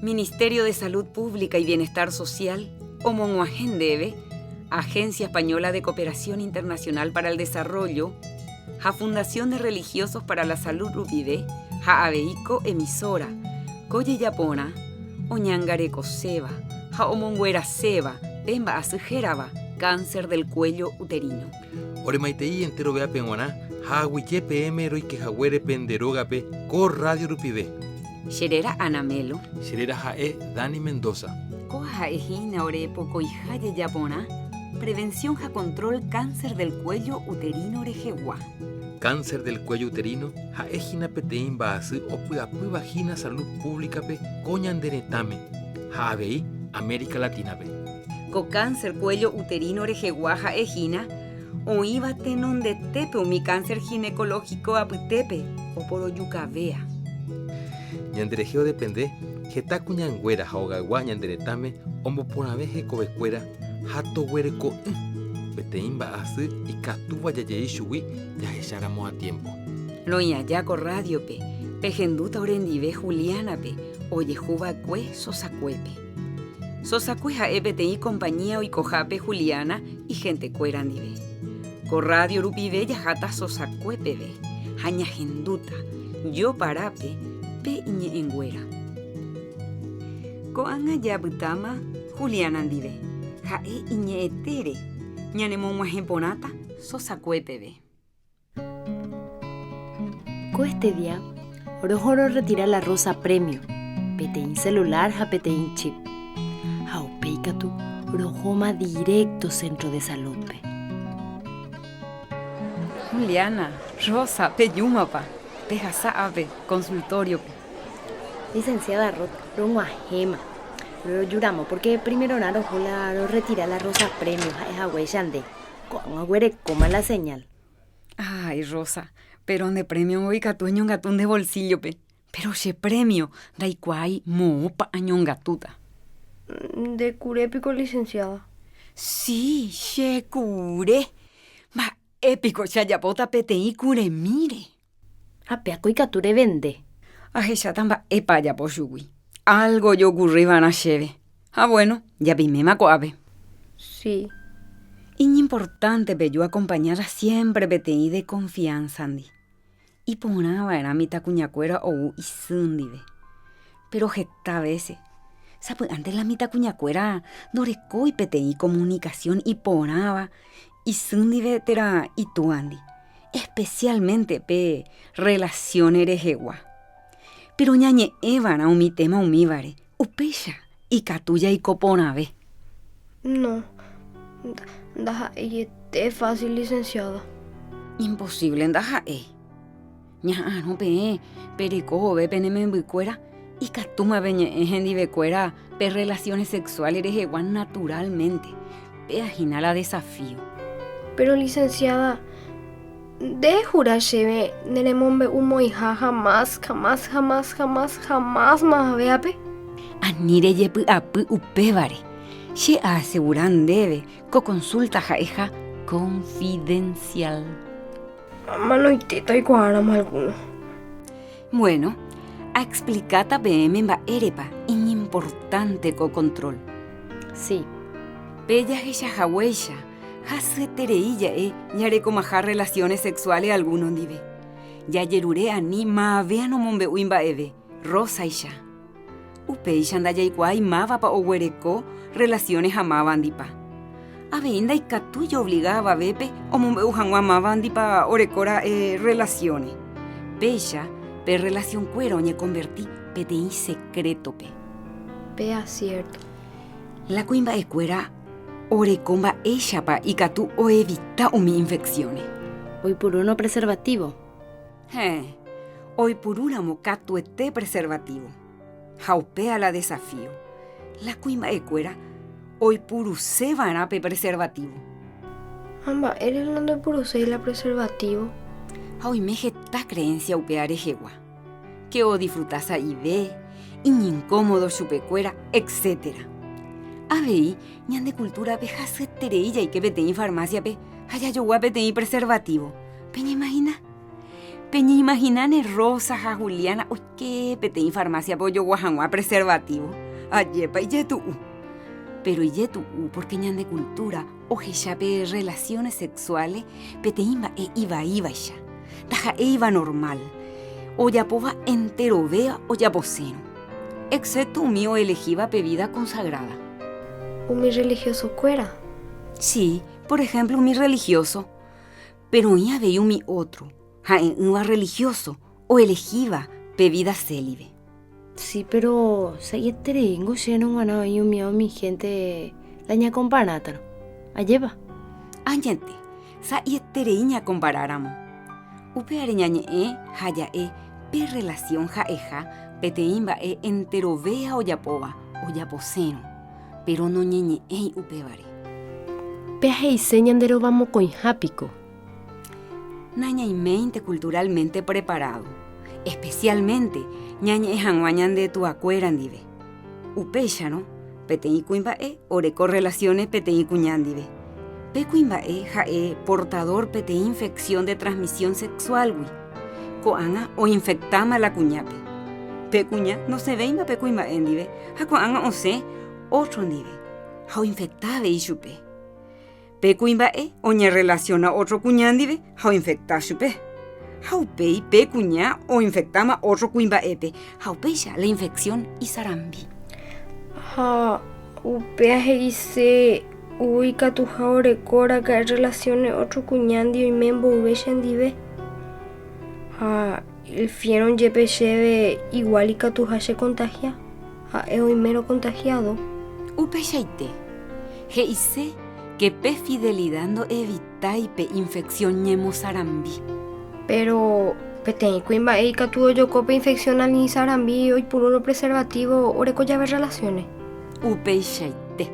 Ministerio de Salud Pública y Bienestar Social, Omonguagendebe, Agencia Española de Cooperación Internacional para el Desarrollo, Ja Fundación de Religiosos para la Salud Rupibe, Ja Aveiko Emisora, Koye Yapona, Oñangareko Seba, Ja Omonguera Seba, Pemba Asujeraba, cáncer del cuello uterino. Ore maitei entero vea penguana, Ja Aguille PM Roi que Jaguere Penderogape, Co Radio Rupibe. Xerera Anamelo, Xerera Jae Dani Mendoza. Coja Ejina Orepo Coijaye Yapona, Prevención Ja Control Cáncer del cuello uterino Orejewa. Cáncer del cuello uterino, Ja Ejina Petein Baasi Opuapu Vagina Salud Pública Pe, Coñandenetame, Ja Abei, América Latina Pe. Co cáncer cuello uterino Orejewa Ja Ejina, Oiba tenon de tepe mi cáncer ginecológico aputepe, o por oyucavea. Ñanderejeo depende, Geta Cuñanguera Jaogagua Ñanderetame, Ombo Ponaveje Covecuera, Jato Huereco, Petein Baasi y Catuba Yayei Shui, ya echáramos a tiempo. Loñayaco Radio Pe, Pejenduta Orendive Juliana Pe, Oyejuba Cue Sosacuepe. Sosacue Jaepetei compañía Oicojape Juliana y gente cuerandive. Co Radio Rupibe Yajata Sosacuepebe, Jañajenduta, Yo Parape, Pe Iñe Engüera. Co Anga Yabutama Juliana Andive, Jae Iñe Etere, Ñanemomuajeponata Sosacuepebe. Este día, Orojoro retira la rosa premio, Petein celular ja Petein chip. Jaupeikatu, Orojoma directo centro de salud. Juliana, Rosa, Peyumapa, Pejasa Ave, consultorio. Licenciada Rot, Ronguajema. Pero lloramos porque primero Naro Jula retira la rosa premio ja Hueyande. Con agüere coma la señal. Ay, Rosa. Pero de premio hoy catueño gatún de bolsillo, pe. Pero che premio, daicuay moopa añón gatuta. De curépico, licenciada. Sí, che cure. Ma épico chayapota petei cure mire. Apeaco y cature vende. Aje tamba epaya poshugui. Algo yo ocurriban a cheve. Ah, bueno, ya vimema coave. Sí. Importante pe yo acompañada siempre petei de confianza, Andy. Y ponaba era mi tacuñacuera o y sundive. Pero esta veces, ¿sabes? Antes la mi tacuñacuera doreco y petei comunicación y ponaba y sundive tera y tu Andy. Especialmente pe relación erejegua. Pero ñañe evan a mi tema umíbare, upecha y catuya y coponave. No, daja y es fácil, licenciada. Imposible en daja ña no pe perico ve peneme bucuera y catuma beñe en divecuera pe relaciones sexuales erejeguan naturalmente pe agina la desafío. Pero licenciada, de jurar cheve neremombe humo y jamás más vea pe. Anire yepu apu upevare. Se aseguran debe co consulta jaeja confidencial. Mano y teta y cuadramos alguno. Bueno, a explicata PM va erepa importante co control. Sí. Bella ella jahuella, jasetereilla ñare comajar relaciones sexuales algunos dive. Ya yerure ani ma vea no mombe uimba eve, rosa isha. Upeisha anda ya iguay mava pa oguereco relaciones amaban dipa. Aveinda y catuyo obligaba a bepe o mombe ujangua amaban dipa orecora relaciones. Pecha, pe relación cuero ñe convertí petein secreto pe. Pea cierto. La cuimba escuera orecomba ella pa y catu o evita umi infecciones. Hoy por uno preservativo. Hoy por una mocatu este preservativo. Jaupea la desafío. La cuimba escuera hoy por se van a pe preservativo. Amba, eres hablando de purusé y la preservativo. Hoy me jeta creencia upeare jegua. Que o disfrutas ahí ve, y ni incómodo chupecuera, etcétera. Aveí, ñan de cultura pe jasetereilla y que peteí farmacia pe, haya yo guapeteí preservativo. Peña imagina. Peña imaginane Rosa, ja Juliana, uy, qué peteí farmacia pollo guajangua preservativo. Ayepa y yetu. Pero y yetu, porque ñan de cultura, oje chape relaciones sexuales, peteimba iba ya. Taja iba normal. O ya pova entero vea o ya poseno. Excepto mío elegiva bebida consagrada. ¿Un mi religioso cuera? Sí, por ejemplo, mi religioso. Pero ya veía mi otro. Un religioso o elegiva bebida célibe. Sí, pero si tengo lleno ganado y un mío mi gente la ña comparátaro. Alleva. Añante, sa yetereña comparáramos. Upe areñañe haya pe relación jaeja, peteimba entero vea o yapova o yaposeno. Pero no ñeñe upe vare. Peaje y señandero vamos con jápico. Naña y mente culturalmente preparado. Especialmente ñaña janguañan de tu acueran dive. Upecha, ¿no? Peteí cuimba ore correlaciones peteí cuñandive. Pe cuimba portador peteí infección de transmisión sexual, wi. Coanga o infectama la cuñape. Pe cuña no se veima pe cuimba endive. Ja coanga o se otro endive. Ja o infectave y chupe. Pe cuimba o ña relaciona otro cuñandive. Ja o infecta chupe. Jaupei pe cuñá o infectama otro cuimba epe. Jaupeya la infección y sarambi. Ha, upeaje y se ubica tu jaure cora que relacione otro cuñandio y membo ubechen dive. Ha, el fieron yepe lleve igual y que tu se contagia. Ha, eo y mero contagiado. Upeya ite. He ise que pe fidelidando evita y pe infección ñemo sarambi. Pero peteí cuimba y que tu yo cope infección al ni sarambi y por uno preservativo oreco llave relaciones. Upeya ite.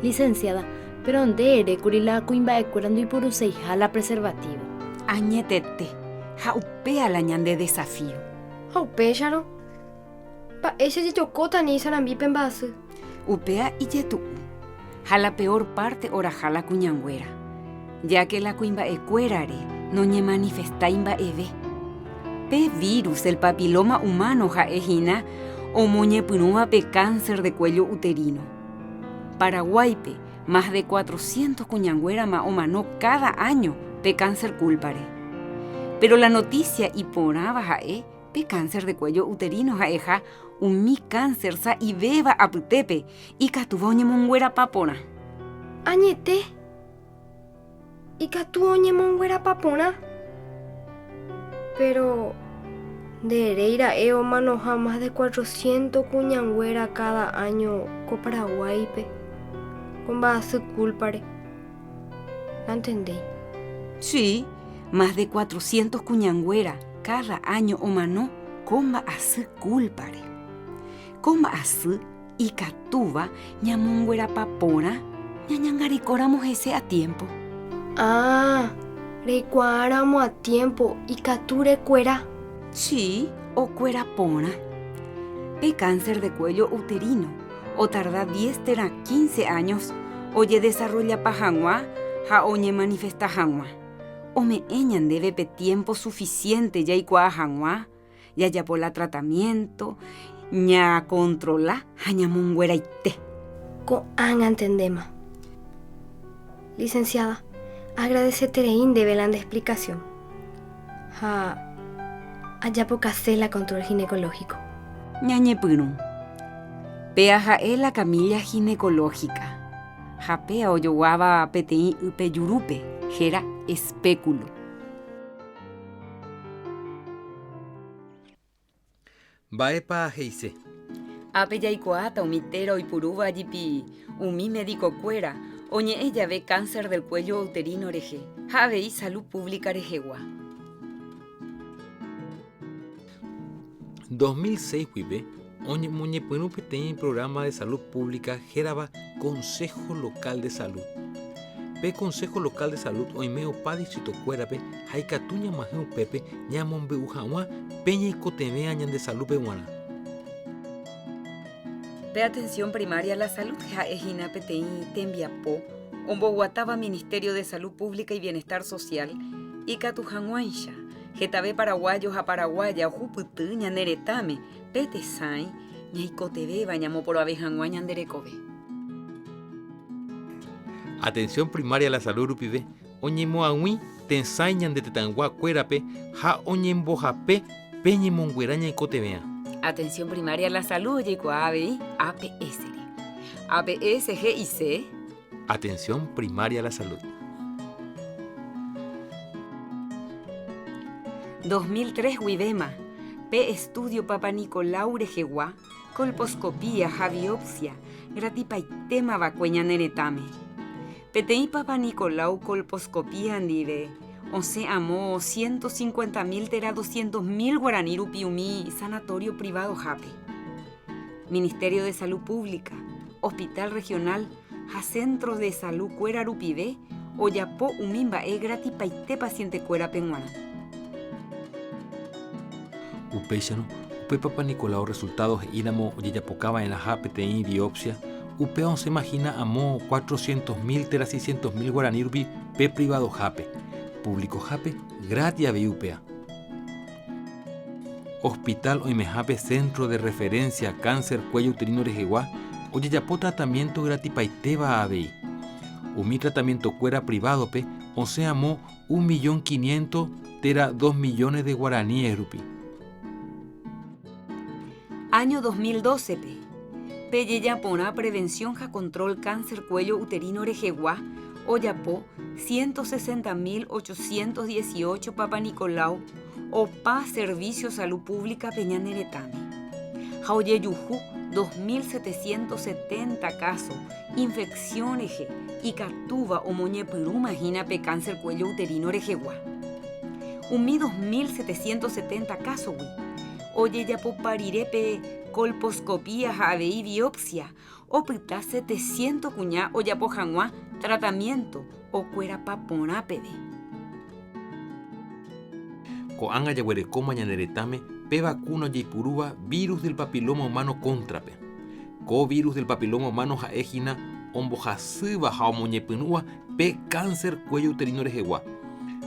Licenciada, pero ¿dónde eres curila cuimba curando y por usar jala preservativo? Añetete. Jaupea la ñan de desafío. Ha, upécharo. Pa ese de chocota ni sarambi pembase. Upea y yetu. Jala peor parte ora jala cuñangüera. Ya que la cuimba cuerare no ñe manifesta imba eve. Pe virus el papiloma humano ja ejina o moñe punuma pe cáncer de cuello uterino. Paraguaype, más de 400 cuñangüera ma o mano cada año pe cáncer cúlpare. Pero la noticia y poraba ja pe cáncer de cuello uterino ja eja un mi cáncer sa y beba aputepe y catuboñe mongüera papona. Añete. ¿Y que tu oñe monguera papona? Pero de Hereira eo manoja más de 400 cuñangüera cada año con Paraguaype. Con base culpare. ¿La entendéis? Sí, más de 400 cuñangüera cada año o mano comba así culpare. Comba así y catuba ñamongüera papona ñañangaricoramos ese a tiempo. Ah, recuáramos a tiempo y cature cuera. Sí, o cuera pona. Pe cáncer de cuello uterino, o tarda 10 tera 15 años, oye desarrolla pa jangua, ja oñe manifesta jangua. O me eñan debe pe tiempo suficiente ya y cua jangua, ya por la tratamiento, ña controla, ja ña mongüera y te. Con an entendemos. Licenciada. Agradeceré de velanda explicación. Allá poca la control ginecológico. Ñañe punum. Pea la camilla ginecológica. Japea o yoguaba peteí upe yurupe, jera espéculo. Baepa heise. Ape yaikuata umitero y puruba yipi umi médico cuera. Oñe ella ve cáncer del cuello uterino oreje. Jave y salud pública orejegua. 2006 huive, oñe moñe puenupe tenía programa de salud pública geraba Consejo Local de Salud. Pe Consejo Local de Salud oimeo pa distrito cuerape, haikatuña majeu pepe, ñamombe ujawa, peña y cotemea ñan de salud pehuana. Pe atención primaria a la salud, ja ejina peteí tembiapó, omboguataba Ministerio de Salud Pública y Bienestar Social, y catujanguansha, Jetave paraguayos a paraguaya ojupyty ñaneretãme petesãi ñaikotevéva ñamoporoavehag̃ua ñanderekove. Atención primaria a la salud rupive oñemoag̃ui tesãi ñandetetãnguakuérape ha oñembohape pe ñemonguera ñaikotevéa. Atención primaria a la salud ojeikuaa avei APS. APS GIC. Atención primaria a la salud. 2003 Huivema, P estudio Papa Nicolau Rejeguá, colposcopía, biopsia, gratipaitema vacueña neretame. Peteí Papa Nicolau colposcopía andive, amó 150.000 tera 200.000 guaraní rupiumí, sanatorio privado jape. Ministerio de Salud Pública, Hospital Regional, Centro de Salud Cuera Rupivé, Oyapo umimba gratipaite paciente cuera penguana. Upéixano, upe Papa Nicolau resultados íramo oyeyapocaba en la PTI biopsia, upe se imagina amó 400.000 tera 600.000 guaraní rupi pe privado jape, público jape, gratis a upea. Hospital Oimejape Centro de Referencia Cáncer Cuello Uterino Rejeguá, oyeyapo tratamiento gratipaiteva abei. Umi tratamiento cuera privado pe, amó 1.500.000 tera 2 millones de guaraníes rupi. Año 2012 P. Peyeyapona prevención ja control cáncer cuello uterino Rejeguá, Oyapo 160.818 Papa Nicolau, Opa Servicio Salud Pública Peñaneretame. Jaoyeyujú 2.770 casos, infección eje y catuba o moñepurú imagina pe cáncer cuello uterino Rejeguá. Umi 2.770 casos, Oye ya parirepe colposcopía javei biopsia o pita 700 cuñá o ya pojangua tratamiento o cuera papona pede. Coanga yaguerecoma ñaneretame pe vacuno yaipuruba virus del papiloma humano contrape. Co virus del papiloma humano jaegina ombojasıba jaomoñepinúa pe cáncer cuello uterino Rejeguá.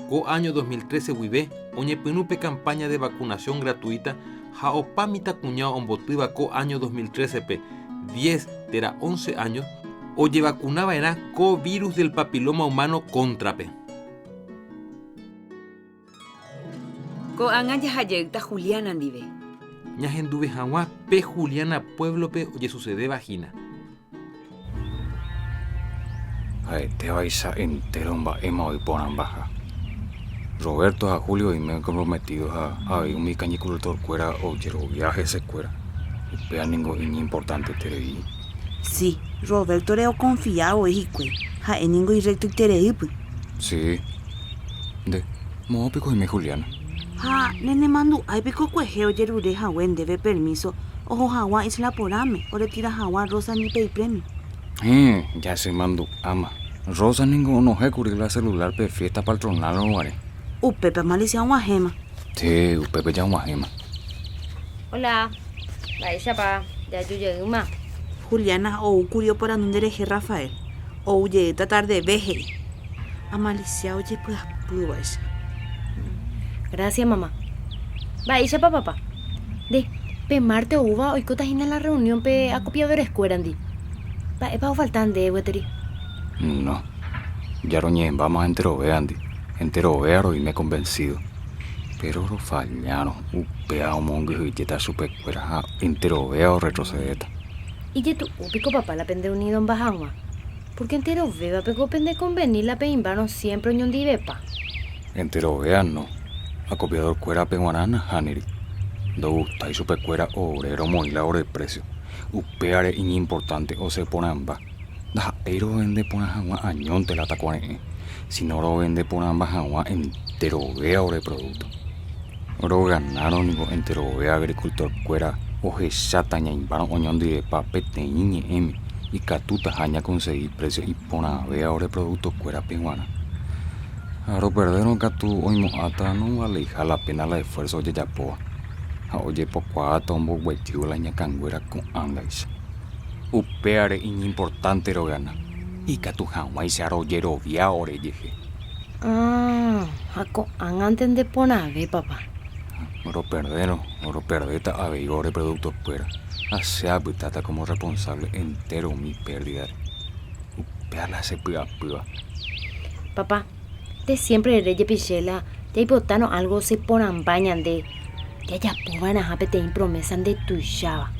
Co año 2013 huive oñepinú pe campaña de vacunación gratuita jaopamita cuñado ombotyva co año 2013 pe 10 tera 11 años oye vacunaba era co virus del papiloma humano contrape. Co anga yajayekta Juliana andive. Ñahenduve jagua pe Juliana pueblo pe oye sucede vagina. Te vais a entero ema hoy por ambaja. Roberto a Julio y me comprometido a un mi cañicultor cuera o llero viaje se cuera. Vea ningún importante tereí. Sí, Roberto reo confiado hijicue. Ha en ningún recto tereí. Sí. De mo pico y me Juliana. Ha nene mando ay pico cuejeo yerure jawen debe permiso. Ojo jawa isla porame o retira jawa rosa ni pay premio. Ya se mando ama. Rosa ningún no he la celular pe fiesta patronal o guare. Upepe malicia guajema. Sí, upepe ya guajema. Hola. Vaya pa, ya yo llegué más. Juliana o curio para no dereje Rafael. O ye tratar de veje. A malicia oye pues. Gracias, mamá. Vaya pa papá. De pe Marte o uva hoy cotas en la reunión pe acopiadores cuerandi. Pa faltan de hueteri. No. Ya roñé, vamos a entero veandi. Entero vero y me he convencido. Pero lo fallaron. Upea o mongo y jeta super cuera. Entero veo retrocedeta. Y ya tú, pico papá la pende unido en bajagua. Porque entero veo pego pende convenir la peimbano siempre en un divepa. Entero vean no. Acopiador cuera peguanana haniri. Do gusta y super cuera obrero muy la hora de precio. Upeare importante o se pone amba. Da ero vende pona agua añón te la tacuane. Si no lo vende por ambas agua entero vea de producto. Oro ganaron nigo entero vea agricultor cuera o jechataña invano oñón de papete niñe m y catuta jaña conseguir precio y pona vea de producto cuera peruana. Aro perderon catu hoy moata no vale la pena el esfuerzo de yapoa. A oye poco a tombo huetiu la ñacanguera con angais. Upeare importante ro gana. Y catu jamás se arrollero via ore yeje. Ah, hako antes de poner, papá. Oro perdeta a veigore producto fuera. Asea tata como responsable entero mi pérdida. Upearla se pua. Papá, de siempre reye pichela, ya hipotano algo se ponan bañan de. Ya povan a japete en promesan de tu chava.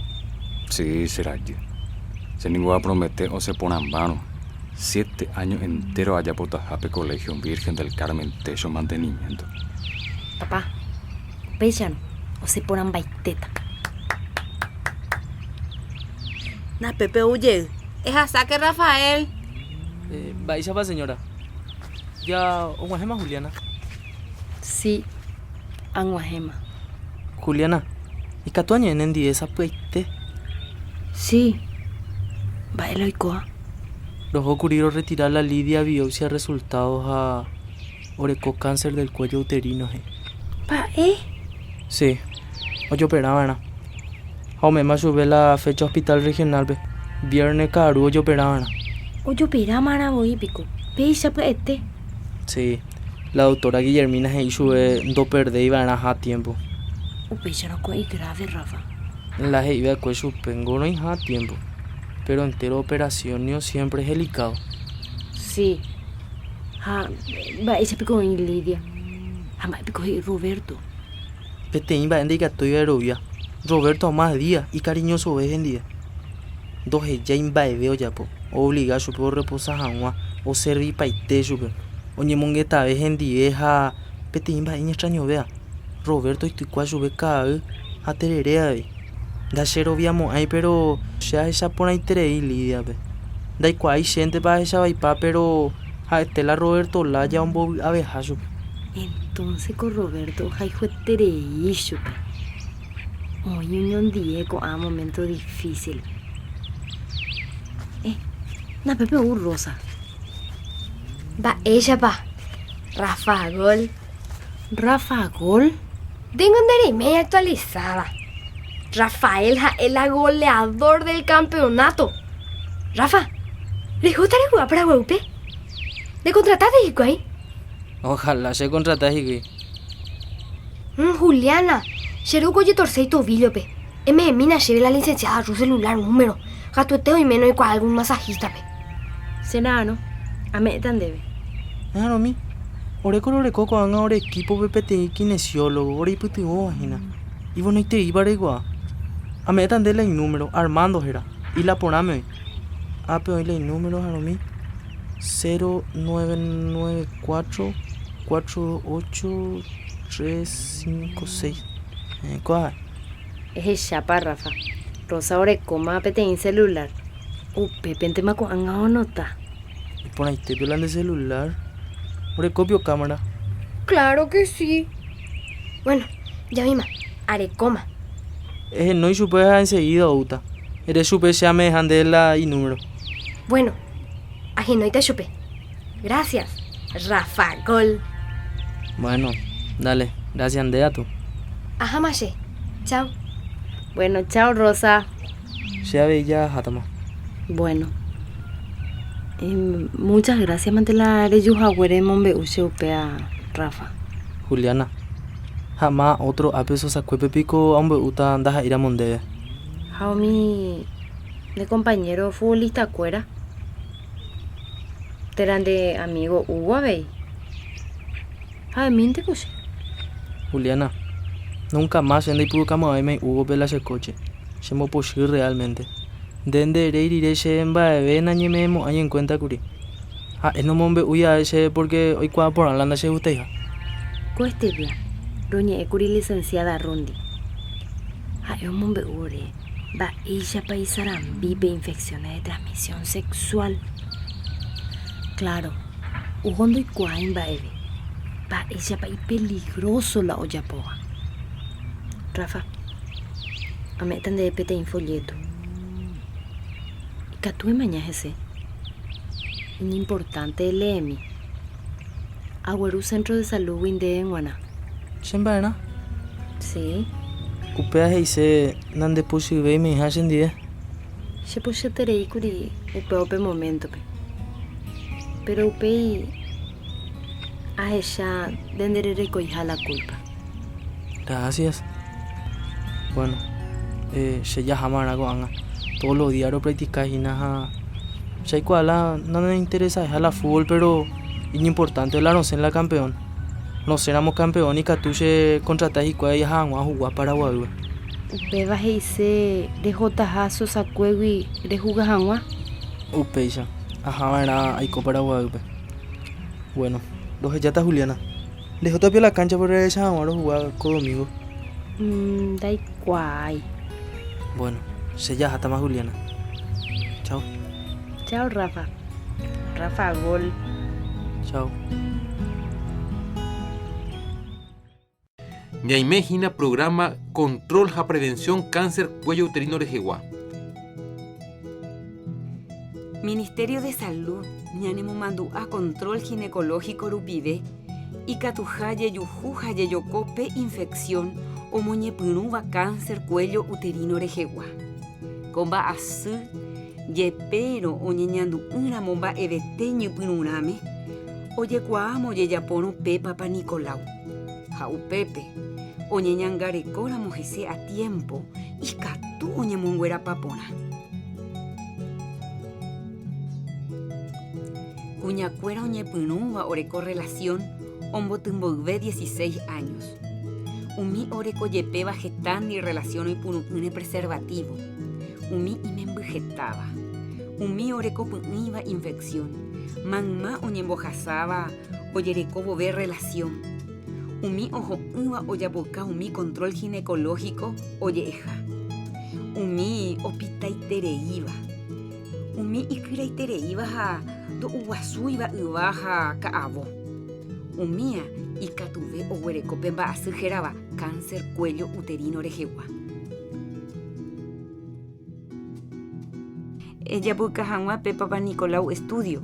Sí, será ya. Se ninguna promete o se ponan mano. 7 años enteros allá por Tajape Colegio Virgen del Carmen techo mantenimiento. Papá, pechan o se ponan baiteta. Na Pepe huye. Es hasta que Rafael. Baixa va, señora. Ya, o Guajema, Juliana. Sí, anguajema. Juliana, ¿y catuaña en esa puente? Sí, bailo y coa. Los ocurrieron retirar la Lidia biopsia resultados a oreco cáncer del cuello uterino. Pa, Sí, hoy operaban. Jaume más sube la fecha hospital regional, ve. Viernes caru hoy operaban. Oye, pera maraboy pico. Peisa pa Sí, la doctora Guillermina se hizo do perder y van a tiempo. O peisa no coi grave, Rafa. La que iba a cuello pengo no hay tiempo. Pero entero operación no siempre es delicado. Sí. Ha, va ese pico en Lidia. Ama pico y Roberto. Pete iba en que estoy de Rovia. Roberto más día y cariñoso ves en día. Dos ya imba veo ya po. Obliga su por reposar agua o servir paite su pe. Oye mongueta ves en día ha pete imba en extraño vea. Roberto estoy cual ve cada a tererea ve. Gachero viamo ahí pero ya esa por ahí tere Lidia pe. Dai cual gente para esa vaipa pero a Estela Roberto la ya un bo abeja su. Entonces con Roberto hay fue tereisho. Hoy un día con a momento difícil. Na Pepe Rosa. Va ella, pa. Rafa Gol. Rafa Gol. Tengo un media actualizada. Rafael es el goleador del campeonato. Rafa, ¿le gustaría jugar para Guaupe? ¿Le contrataste y ahí? Ojalá se contratase. Juliana, Cheruco y torcei tobillo, pe. Me mina lleve la licenciada a su celular número. Gatueteo y menos y con algún masajista, pe. Senano, a me tan debe. Claro, mi. Oreco con ahora equipo PPT kinesiólogo, ore puti imagina. Y bueno, te iba a igual. A me tan de el número, Armando era. Y la poname. Ah, pero el número, Jaromi. 0994 48 356. ¿Cuál? Es el chapa, Rafa. Rosa Oreco, más pete en celular. Pepe en tema con angao nota. Y por ahí te violan de celular. Orecopio cámara. Claro que sí. Bueno, ya misma. Arecoma. No y supe enseguida, Outa. Eres supe ya me dejan de la y número. Bueno, ajenoita chupe. Gracias, Rafa Gol. Bueno, dale. Gracias, Andea, tú. Ajá, mache. Chao. Bueno, chao, Rosa. Sea bella, Hatama. Bueno. Muchas gracias, Mantela Reyujahuere Mombe Ucheupea, Rafa. Juliana. Jamás otro apeso sacue pico hombre uta andas a ir a Mondeve. Jaumi de compañero futbolista cuera. Teran de amigo Hugo Abey. Minte coche. Juliana. Nunca más en el programa de Hugo Vela se coche. Se me posible realmente. Dende reirire se emba de na ñememo año en cuenta curi. No mombe uya ese porque hoy cuadra por Alanda se gusta hija. Cueste bien. Doña Ecuri licenciada Rondi. Un mombe ure. Va ella paisaran vive infecciones de transmisión sexual. Claro. Ugondo y cuain va eve. Va ella pa peligroso la olla poa. Rafa. A metan de pete en folleto. Catue mañana ese. Importante el EMI. Agüero Centro de Salud Winde en Guaná. ¿Chembana? Sí. Upea hice nande pusi ve me hacen día. Se puso terei curi upe momento pe. Pero upe a ella de recoger la culpa. Gracias. Bueno, ya jamás hago anga. Todos los días lo practicas y nada. Ya igual no me interesa dejar la fútbol, pero es importante la no ser la campeón. No seramos campeón y catuche contratar y cuál ya vamos a jugar para Paraguay. Upe va a irse de jotajazo sacuego y de jugar agua. Upe ya. Ajá, era hay copa Paraguay. Bueno, los ya está Juliana. Dejó todavía la cancha para esa vamos a jugar con domingo. Da igual. Bueno, se ya está más Juliana. Chao. Chao, Rafa. Rafa, gol. Chao. Ñaimejina programa Control a Prevención Cáncer Cuello Uterino Rejegua. Ministerio de Salud, ñanemo mandu a control ginecológico rupive, y catujaye yujujaye yocope infección o moñepunuba cáncer cuello uterino rejegua. Comba asu, yepero o ñeñandu una momba eveteño punurame, o yecuamo yeyapono pe Papa Nicolau. Jau pepe, o ñeñangarecora mojese a tiempo, y catu o ñemonguera papona. Cuñacuera oñepinúa oreco relación ombotumboive 16 años. Umi oreco yepeba getán y relación y punupune preservativo. Umi imembujetaba. Umi oreco puniva infección. Manma oñembojazaba oyereco bobe relación. Umi ojo uva oyaboca umi control ginecológico oyeja. Umi opitaitereiva. Umi ikiraitereiva ha do uguasuiva uvaja kaavo. Umia ikatuve oguereco pemba asujeraba cáncer cuello uterino rejegua. Ella busca hanwa pe Papa Nicolau estudio.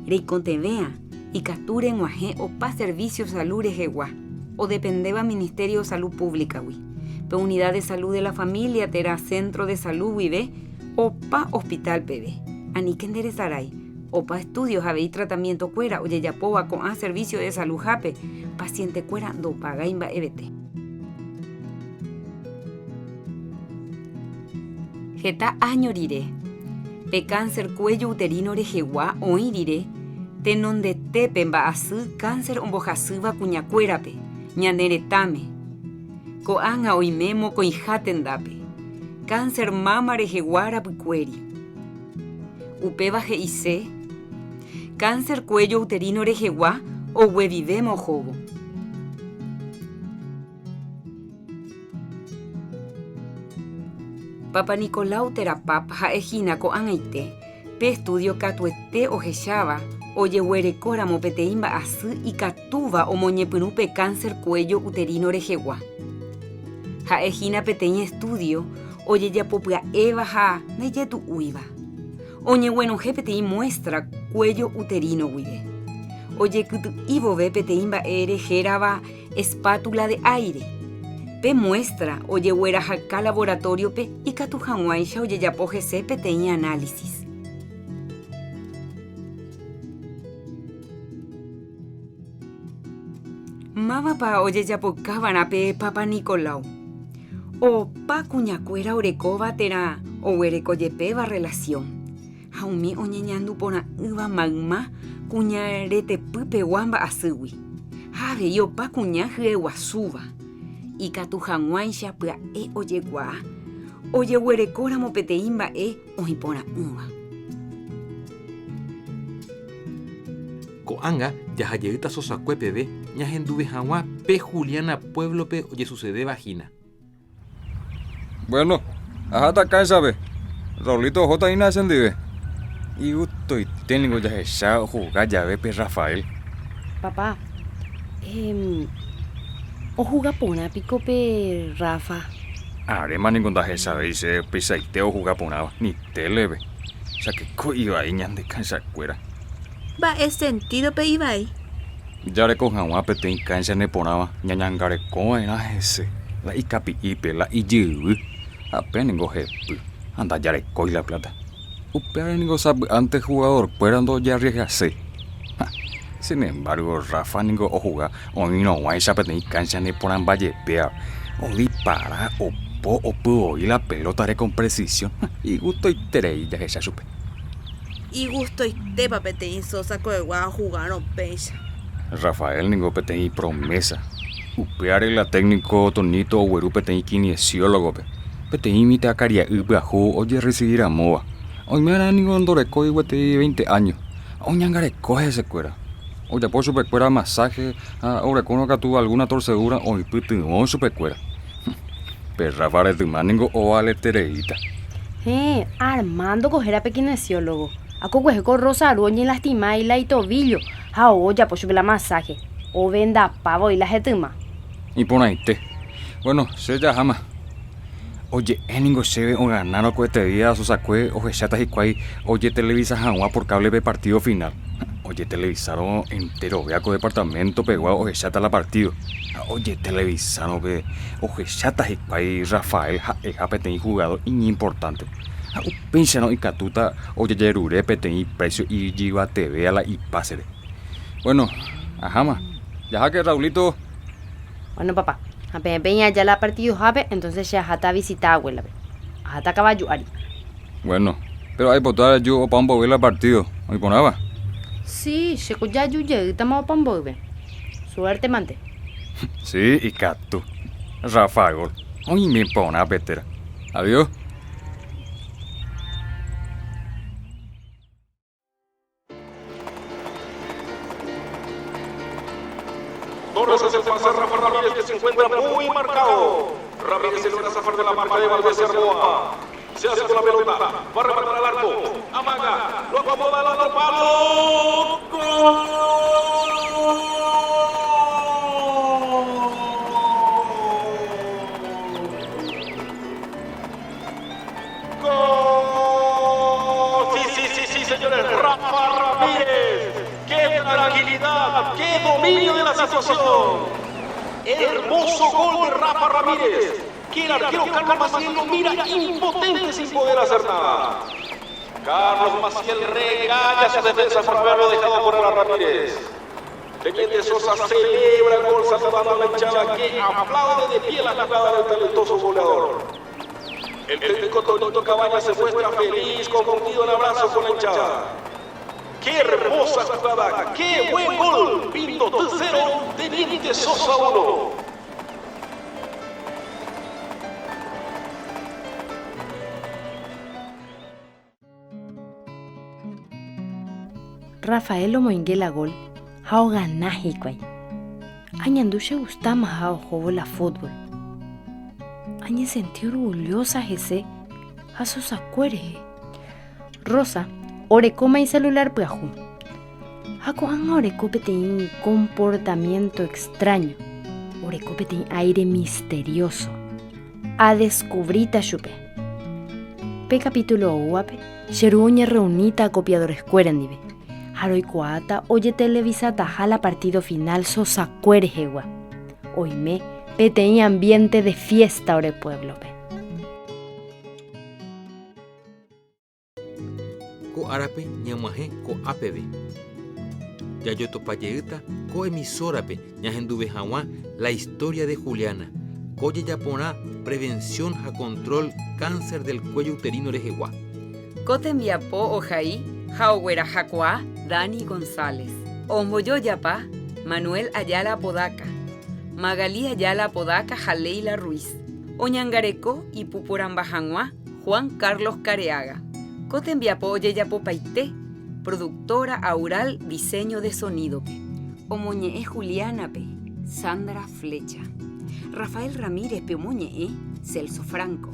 Reicontevea y capture en Guaje o pa servicio salud rejegua. O dependeba Ministerio de Salud Pública, pe Unidad de Salud de la Familia, tera Centro de Salud, vive, o pa Hospital PB. Ani que enderezaray, o pa estudios, habe y tratamiento cuera, o yeyapoa con a servicio de salud jape, paciente cuera do paga imba EBT. Jeta añorire, pe cáncer cuello uterino rejegua o irire, tenonde tepe mba asu cáncer ombojasuba cuñacuerape, ñaneretame, koanga oimemo koijatendape, cáncer mama rejeguara pucueri. Upeba GIC, cáncer cuello uterino rejegua o huevivemo jobo. Papa Nicolau terapap jaejina ko angaite, pe estudio catuete o jechaba, oye huerecora mopeteimba asu y catuva o moñepunupe cáncer cuello uterino rejegua. Jaejina peteña estudio, oye ya popua eva ja, neyetu uiva. Oye bueno gepetei muestra cuello uterino huive. Oye kutu ivo ve peteimba ere geraba espátula de aire. Pe muestra, oye huera jaca laboratorio pe y catujanguaisha oye ya pojese peteña análisis. Mava pa oye ya pocabana pe Papa Nicolau. O pa cuñacuera orecova tera o huereco yepeva relación. Jaumi oñeñandu pona uva magma cuñarete pupe guamba asui. Jave yo pa cuñaje guasuba. Y catujanguaisha pua oye gua. Oye huerecora mopeteimba ojipona uva. Koanga yahayevita sosacuepebe ñahenduve jawa pe Juliana pueblo pe oye sucede vagina. Bueno, hasta acá sabe. Raulito J ina sendive. Y uto y tengo ya esa jugar ya ve pe Rafael. Papá, o jugar pona pico pe Rafa. Arema ningún da esa ve se pesaite o jugar pona ni televe. O sea que iba ahí ñan de cansa cuera. Va es sentido pe iba ahí. Ya le cojan un apete en cansa ne ponaba ñañangare con en ese. La icapi ipe la iyu. Apenas ningo jepu. Anda ya le coi la plata. Upea ningo sabe antes jugador puerando ya arriesgarse. Sin embargo, Rafa ningo o jugar o no guay sapeteni cancha ni poran valle pea o dispara o puedo oír la pelota con precisión y gusto y tereilla que ya supe. Y gusto y te papetein sosa coegua a jugar o pecha. Rafael ningo peteni promesa. Upeare la técnico tonito o güeru peteni kinesiólogo pe. Peteni imita caria ubeaju oye recibir a moa. Hoy me hará ningo andoreco y guete 20 años. Hoy ñangareco ese cuera. Hoy ya por su pecuera masaje, ahora con que tuvo alguna torcedura hoy putin su pecuera. Pero Rafael de maningo o ale tereita. Armando cogera pequinesiólogo. Ako cuejo rosa aruña y lastima y la y tobillo. Ya por su la masaje. O venda pavo y la jetuma. Y pon ahí te. Bueno, se ya jama. Oye, ningo se ve o ganaron cohete día, sus sacue, o chatas y cuay, oye, televisa jangua por cable de partido final. Oye, televisaron entero, vea con departamento pegado, o chata la partido. Oye, televisaron, ve, o chatas y cuay, Rafael, petén jugador importante. Pensano y catuta, oye, yerure, petén precio y lleva TV a la y pásere. Bueno, ajama, ya que Raulito. Bueno, papá. A peña ya la partido jabe, entonces ya hasta visita abuela. Hasta caballo ari. Bueno, pero hay potar yo para un ver el partido. ¿Me ponaba? Sí, se ya yo estamos para un ver. Suerte mante. Sí, y catu. Rafael, hoy me pone a petera. Adiós. Torres hace el pase a Rafa Ramírez, que se encuentra muy marcado. Ramírez se logra zafar de la marca de Valdés Arboa. Se hace con la pelota, va a rematar al arco, amaga, lo acomoda al otro palo. ¡Gol! Sí, señores, Rafa Ramírez. ¡Qué tranquilidad! ¡Qué dominio de la situación! Hermoso gol de Rafa Ramírez, que el arquero Carlos Maciel lo mira impotente sin poder hacer nada. Carlos Maciel regaña su defensa por haberlo dejado correr a Ramírez. Teniente Sosa celebra el gol saludando a la hinchada que aplaude de pie la jugada del talentoso goleador. El técnico Tonito Cabañas se muestra feliz, confundido en abrazo con la hinchada. ¡Qué hermosa jugada! ¡Qué buen gol! Pinto 0, Teniente Sosa 1. Rafael lo moinguela gol. Hao ganaji kway. Añandushe gusta más hao juego la fútbol. Añe sentí orgullosa ese a sus acuerdes. Rosa orecoma y celular piaju. Hakohan orecope tiene comportamiento extraño. Orecope tiene aire misterioso. A descubrita chupe. Pe capítulo uape. Cheruña reunita copiadores cuerandive. Haroi coata oye televisa tajala partido final sosa cuerjegua. Oime peteña ambiente de fiesta ore pueblo pe. Ko arape ñamaje ko apebe. Yayo topayeita ko emisorape ñahenduve jawa la historia de Juliana. Koye yapona prevención a control cáncer del cuello uterino rejegua. Kote enviapo ojaí Jauguera Jacoa, Dani González. Omboyo Yapa, Manuel Ayala Podaca. Magalí Ayala Podaca, Jaleila Ruiz. Oñangareco y Pupurambajanua, Juan Carlos Careaga. Cotembiapo Yeyapo Paité, productora Aural Diseño de Sonido. Omoñe Juliana P. Sandra Flecha. Rafael Ramírez Peomoñe, Celso Franco.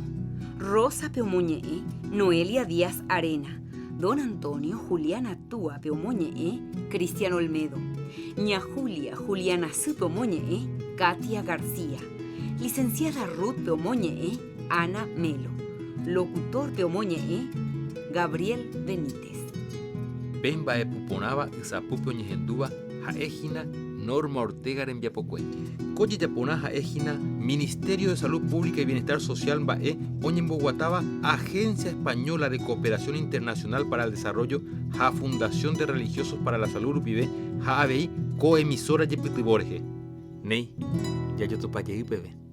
Rosa Peomoñe, Noelia Díaz Arena. Don Antonio Juliana Túa Peomoñe, Cristiano Olmedo. Ña Julia Juliana Su Peomoñe, Katia García. Licenciada Ruth Peomoñe, Ana Melo. Locutor Peomoñe, Gabriel Benítez. Bemba e puponaba isapupe oñehenduba jaejina Norma Ortega en Viapocue. Coye Yaponaja Ejina, Ministerio de Salud Pública y Bienestar Social Bae, Oñemboguataba, Agencia Española de Cooperación Internacional para el Desarrollo, Ja Fundación de Religiosos para la Salud Upibe, Ja ABI, coemisora Yepitiborge. Ney, ya yo topayé bebé.